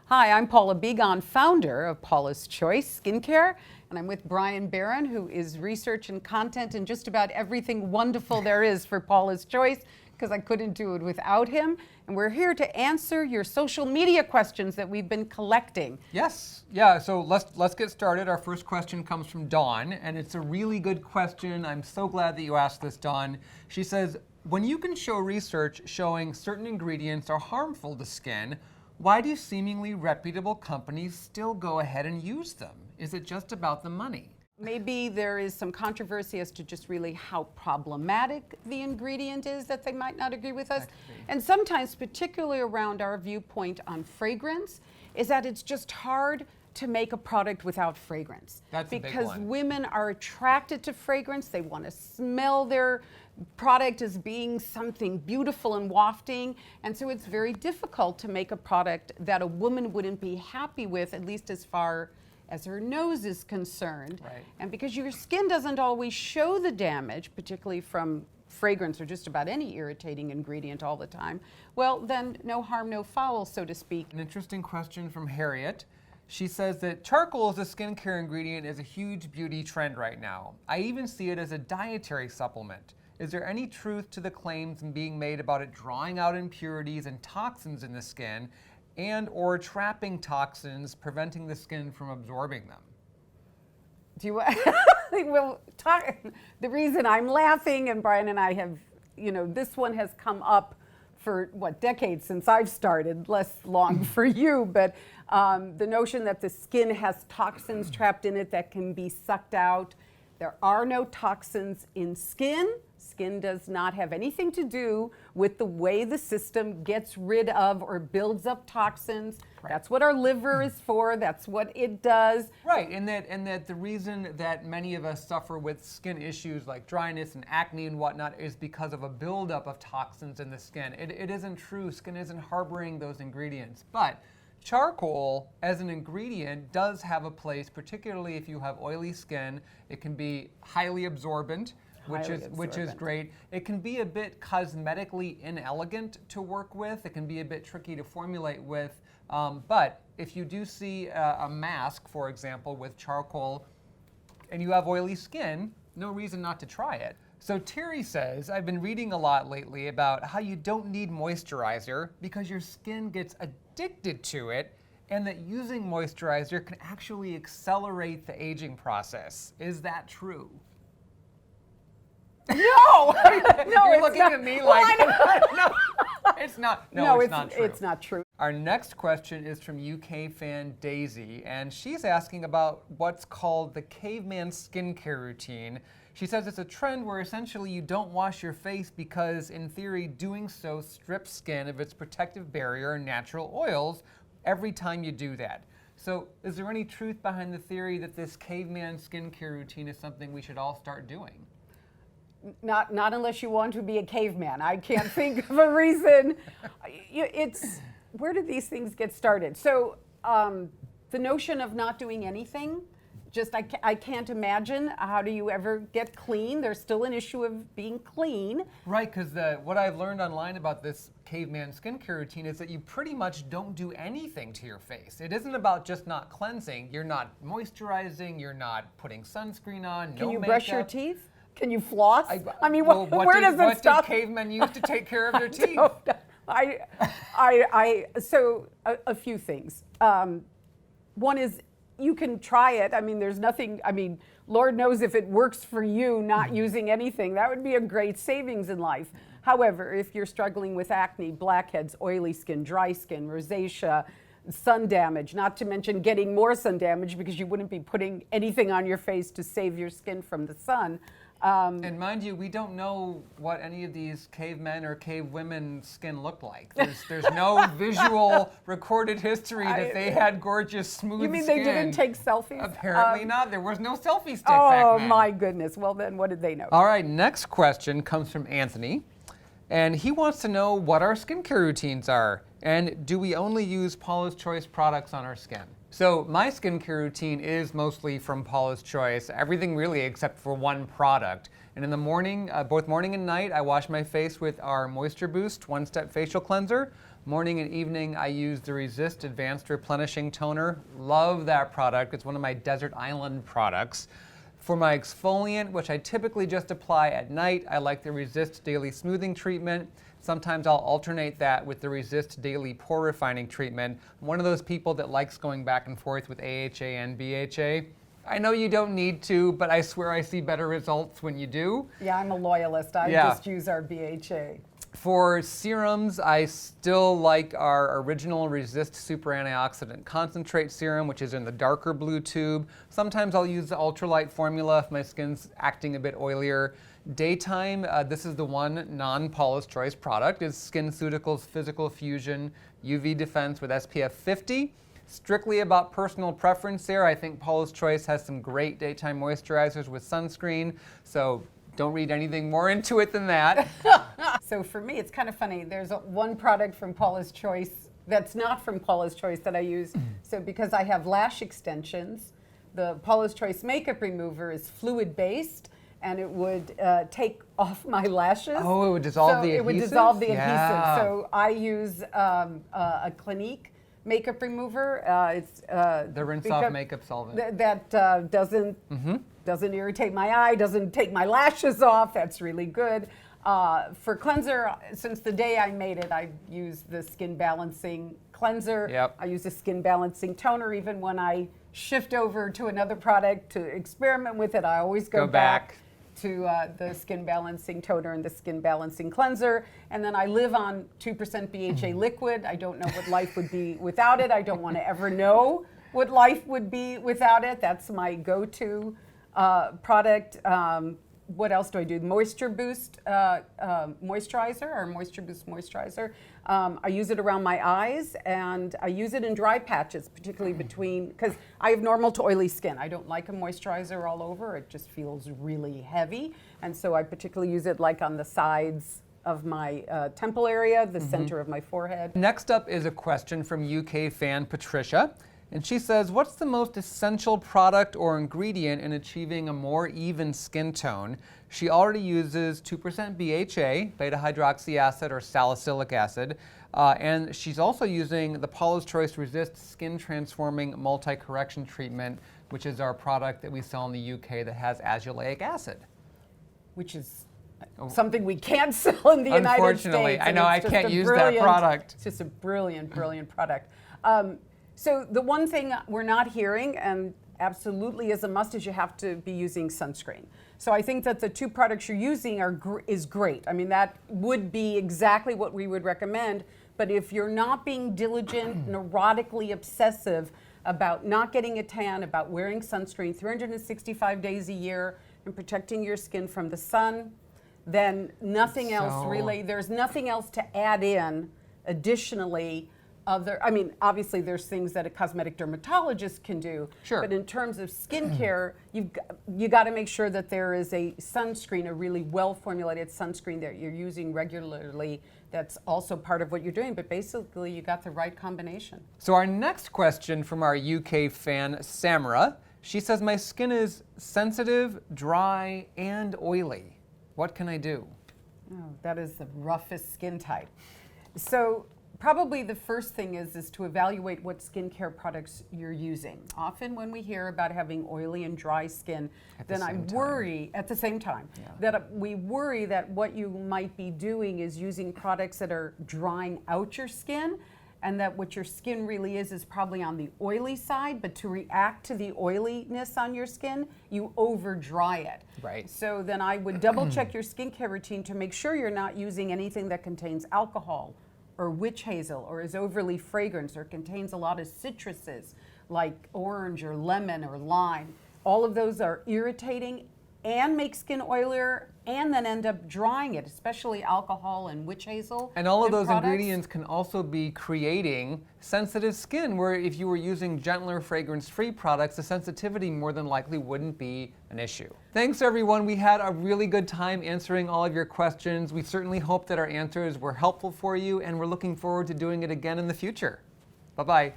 Hi, I'm Paula Bryan, founder of Paula's Choice Skincare, and I'm with Paula Bryan, who is research and content and just about everything wonderful there is for Paula's Choice, because I couldn't do it without him. And we're here to answer your social media questions that we've been collecting. Yes, yeah, so let's get started. Our first question comes from Dawn, and it's a really good question. I'm so glad that you asked this, Dawn. She says, when you can show research showing certain ingredients are harmful to skin, why do seemingly reputable companies still go ahead and use them? Is it just about the money? Maybe there is some controversy as to just really how problematic the ingredient is that they might not agree with us. And sometimes, particularly around our viewpoint on fragrance, is that it's just hard to make a product without fragrance. That's a big because one. women are attracted to fragrance. They want to smell their product as being something beautiful and wafting. And so it's very difficult to make a product that a woman wouldn't be happy with, at least as far as her nose is concerned. Right. And because your skin doesn't always show the damage, particularly from fragrance or just about any irritating ingredient all the time, well, then no harm, no foul, so to speak. An interesting question from Harriet. She says that charcoal as a skincare ingredient is a huge beauty trend right now. I even see it as a dietary supplement. Is there any truth to the claims being made about it drawing out impurities and toxins in the skin and or trapping toxins, preventing the skin from absorbing them? Do you well, the reason I'm laughing, and Brian and I have, this one has come up for decades since I've started, less long for you, but the notion that the skin has toxins trapped in it that can be sucked out. There are no toxins in skin. Skin does not have anything to do with the way the system gets rid of or builds up toxins. Right. That's what our liver is for. That's what it does. Right, and that the reason that many of us suffer with skin issues like dryness and acne and whatnot is because of a buildup of toxins in the skin. It isn't true. Skin isn't harboring those ingredients. But charcoal as an ingredient does have a place, particularly if you have oily skin. It can be highly absorbent, which is great. It can be a bit cosmetically inelegant to work with. It can be a bit tricky to formulate with. But if you do see a mask, for example, with charcoal, and you have oily skin, no reason not to try it. So Terry says, I've been reading a lot lately about how you don't need moisturizer because your skin gets addicted to it, and that using moisturizer can actually accelerate the aging process. Is that true? No! You're looking at me like, no, it's not. No, it's not true. It's not true. Our next question is from UK fan Daisy, and she's asking about what's called the caveman skincare routine. She says it's a trend where essentially you don't wash your face because, in theory, doing so strips skin of its protective barrier and natural oils every time you do that. So is there any truth behind the theory that this caveman skincare routine is something we should all start doing? Not unless you want to be a caveman. I can't think of a reason. Where did these things get started? So the notion of not doing anything, I can't imagine. How do you ever get clean? There's still an issue of being clean. Right, because what I've learned online about this caveman skincare routine is that you pretty much don't do anything to your face. It isn't about just not cleansing. You're not moisturizing. You're not putting sunscreen on. Can you brush your teeth? Can you floss? Where does it stop? What did cavemen use to take care of their teeth? So a few things. One is you can try it. I mean, there's nothing, Lord knows if it works for you not using anything. That would be a great savings in life. However, if you're struggling with acne, blackheads, oily skin, dry skin, rosacea, sun damage, not to mention getting more sun damage because you wouldn't be putting anything on your face to save your skin from the sun. And mind you, we don't know what any of these cavemen or cave women's skin looked like. There's no visual recorded history that they had gorgeous, smooth skin. You mean they didn't take selfies? Apparently not. There was no selfie stick back then. Oh my goodness. Well then, what did they know? All right, next question comes from Anthony. And he wants to know what our skincare routines are. And do we only use Paula's Choice products on our skin? So my skincare routine is mostly from Paula's Choice, everything really except for one product. And in the morning, both morning and night, I wash my face with our Moisture Boost One-Step Facial Cleanser. Morning and evening, I use the Resist Advanced Replenishing Toner. Love that product. It's one of my desert island products. For my exfoliant, which I typically just apply at night, I like the Resist Daily Smoothing Treatment. Sometimes I'll alternate that with the Resist Daily Pore Refining Treatment. I'm one of those people that likes going back and forth with AHA and BHA. I know you don't need to, but I swear I see better results when you do. Yeah, I'm a loyalist. I just use our BHA. For serums, I still like our original Resist Super Antioxidant Concentrate Serum, which is in the darker blue tube. Sometimes I'll use the ultralight formula if my skin's acting a bit oilier. Daytime, this is the one non-Paula's Choice product, is SkinCeuticals Physical Fusion UV Defense with SPF 50. Strictly about personal preference there. I think Paula's Choice has some great daytime moisturizers with sunscreen, so don't read anything more into it than that. So for me, it's kind of funny. There's one product from Paula's Choice that's not from Paula's Choice that I use. So because I have lash extensions, the Paula's Choice makeup remover is fluid-based, and it would take off my lashes. Oh, it would dissolve the adhesive? It would dissolve the Yeah. adhesive. So I use a Clinique makeup remover. It's The rinse-off makeup solvent. that doesn't irritate my eye, doesn't take my lashes off. That's really good. For cleanser, since the day I made it, I used the Skin Balancing Cleanser. Yep. I use a Skin Balancing Toner. Even when I shift over to another product to experiment with it, I always go back to the Skin Balancing Toner and the Skin Balancing Cleanser. And then I live on 2% BHA liquid. I don't know what life would be without it. I don't want to ever know what life would be without it. That's my go-to product. What else do I do? Moisture Boost moisturizer, or Moisture Boost moisturizer. I use it around my eyes, and I use it in dry patches, particularly between, because I have normal to oily skin. I don't like a moisturizer all over. It just feels really heavy. And so I particularly use it like on the sides of my temple area, the center of my forehead. Next up is a question from UK fan Patricia. And she says, what's the most essential product or ingredient in achieving a more even skin tone? She already uses 2% BHA, beta-hydroxy acid or salicylic acid, and she's also using the Paula's Choice Resist Skin Transforming Multi-Correction Treatment, which is our product that we sell in the UK that has azelaic acid. Which is something we can't sell in the United States. Unfortunately, I know I can't use that product. It's just a brilliant, brilliant product. So the one thing we're not hearing, and absolutely is a must, is you have to be using sunscreen. So I think that the two products you're using is great. I mean, that would be exactly what we would recommend. But if you're not being diligent, neurotically obsessive about not getting a tan, about wearing sunscreen 365 days a year and protecting your skin from the sun, then nothing else really, there's nothing else to add in additionally. I mean, obviously there's things that a cosmetic dermatologist can do. Sure. But in terms of skincare, you got to make sure that there is a sunscreen, a really well-formulated sunscreen that you're using regularly. That's also part of what you're doing. But basically, you got the right combination. So our next question from our UK fan, Samara. She says, my skin is sensitive, dry, and oily. What can I do? Oh, that is the roughest skin type. So probably the first thing is to evaluate what skincare products you're using. Often when we hear about having oily and dry skin, then I worry at the same time that we worry that what you might be doing is using products that are drying out your skin, and that what your skin really is probably on the oily side, but to react to the oiliness on your skin, you over dry it. Right. So then I would double check your skincare routine to make sure you're not using anything that contains alcohol or witch hazel or is overly fragrant or contains a lot of citruses like orange or lemon or lime. All of those are irritating and make skin oilier and then end up drying it, especially alcohol and witch hazel. And all of those products. ingredients can also be creating sensitive skin, where if you were using gentler fragrance-free products, the sensitivity more than likely wouldn't be an issue. Thanks everyone, we had a really good time answering all of your questions. We certainly hope that our answers were helpful for you, and we're looking forward to doing it again in the future. Bye-bye.